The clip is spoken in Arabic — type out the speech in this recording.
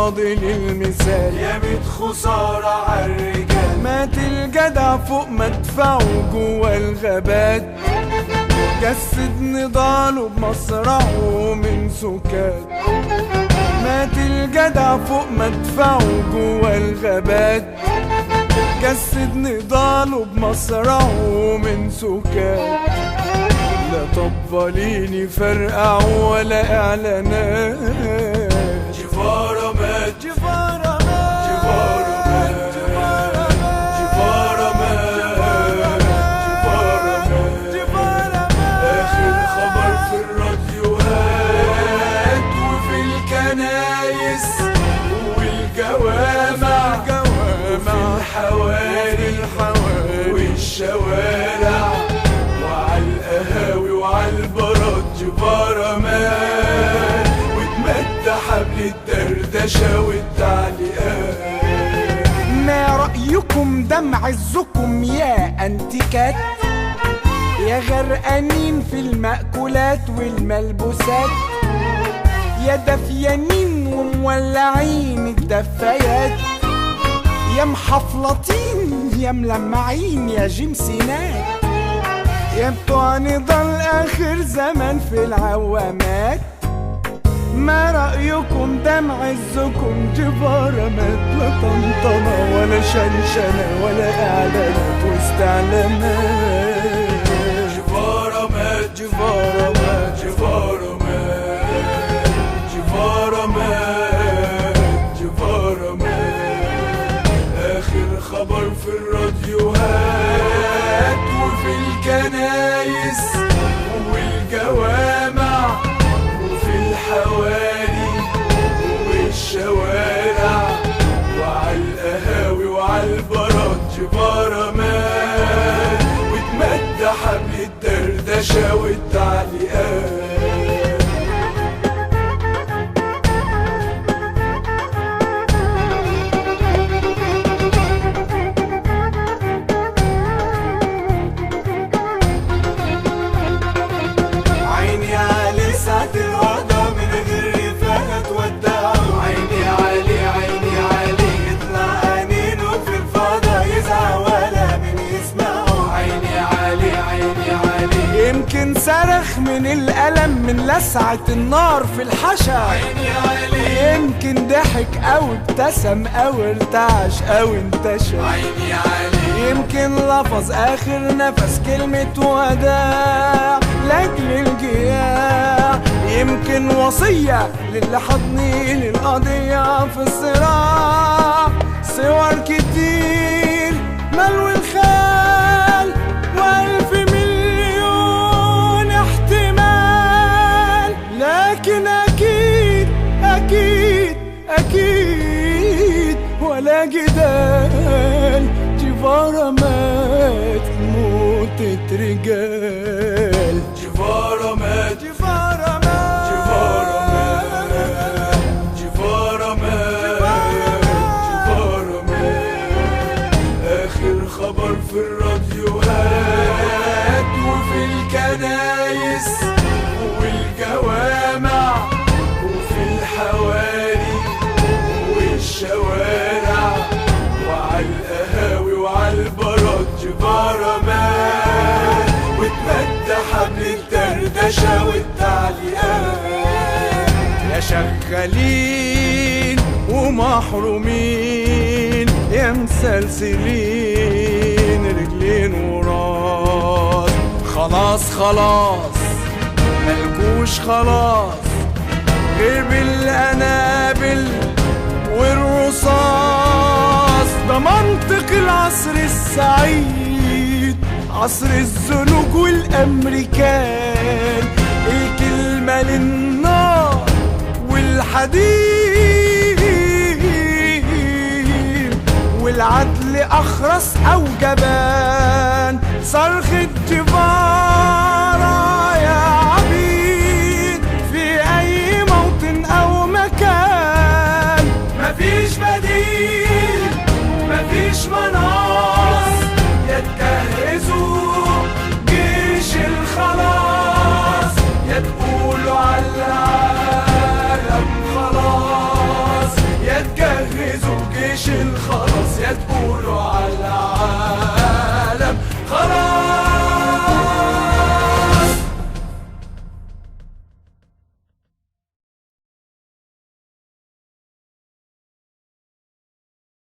فاضل المثال. يا ميت خسارة عالرجال، مات الجدع فوق مدفعه جوا الغابات، جسد نضاله بمصرعه من سكات. مات الجدع فوق مدفعه جوا الغابات، جسد نضاله بمصرعه من سكات. لا طباليني فرقعوا ولا اعلانات. جيفارا مات، جيفارا مات، جيفارا مات، جيفارا مات، جيفارا مات. آخر خبر في الراديوهات وفي الكنايس والجوامع وفي الحواري والشوارع وعالقهاوي وعالبارات. جيفارا مات واتمد حبل الدردشة والتعليقات. ما رأيكم دم عزكم يا انتيكات، يا غرقانين في المأكولات والملبوسات، يا دفيانين ومولعين الدفايات، يا محفلطين يا ملمعين يا جمسينات، يا بتوع نضال آخر زمن في العوامات. ما رأيكم دم عزكم جيفارا مات، لا طنطنة ولا شنشنة ولا إعلانات واستعلامات. جيفارا مات، جيفارا مات، جيفارا مات، جيفارا مات، جيفارا مات. آخر خبر في الراديوهات وفي الكنايس والجوامع وفي الحواري والشوارع وعالقهاوي وعالبارات. جيفارا مات واتمد حبل الدردشة والتعليقات. عيني علي ساعة الوضع من غير رفاقة تودعه. عيني علي، عيني علي يطلع أنينه في الفضا يزعق ولا من يسمعه. عيني علي، عيني علي يمكن صرخ من الألم من لسعة النار في الحشا. عيني علي، يمكن ضحك أو ابتسم أو ارتعش أو انتشر. عيني علي يمكن لفظ آخر نفس كلمة وداع لأجل الجياع. يمكن وصية للي حضنين القضية في الصراع. صور كتير ملو الخيال وألف مليون احتمال، لكن أكيد أكيد أكيد ولا جدال جيفارا مات موتة رجال. جيفارا مات، جيفارا مات، جيفارا مات، جيفارا مات، جيفارا مات. آخر خبر في الراديوهات وفي الكنايس والجوامع وفي الحواري والشوارع وعالقهاوي وعالبارات. جيفارا مات واتمد حبل الدردشة والتعليقات. يا شغالين ومحرومين يا مسلسلين رجلين وراس، خلاص خلاص ملكوش خلاص غير بالقنابل والرصاص. ده منطق العصر السعيد، عصر الزنوج والأمريكان. الكلمة للنار والحديد والعدل أخرس أو جبان. صرخة جيفارا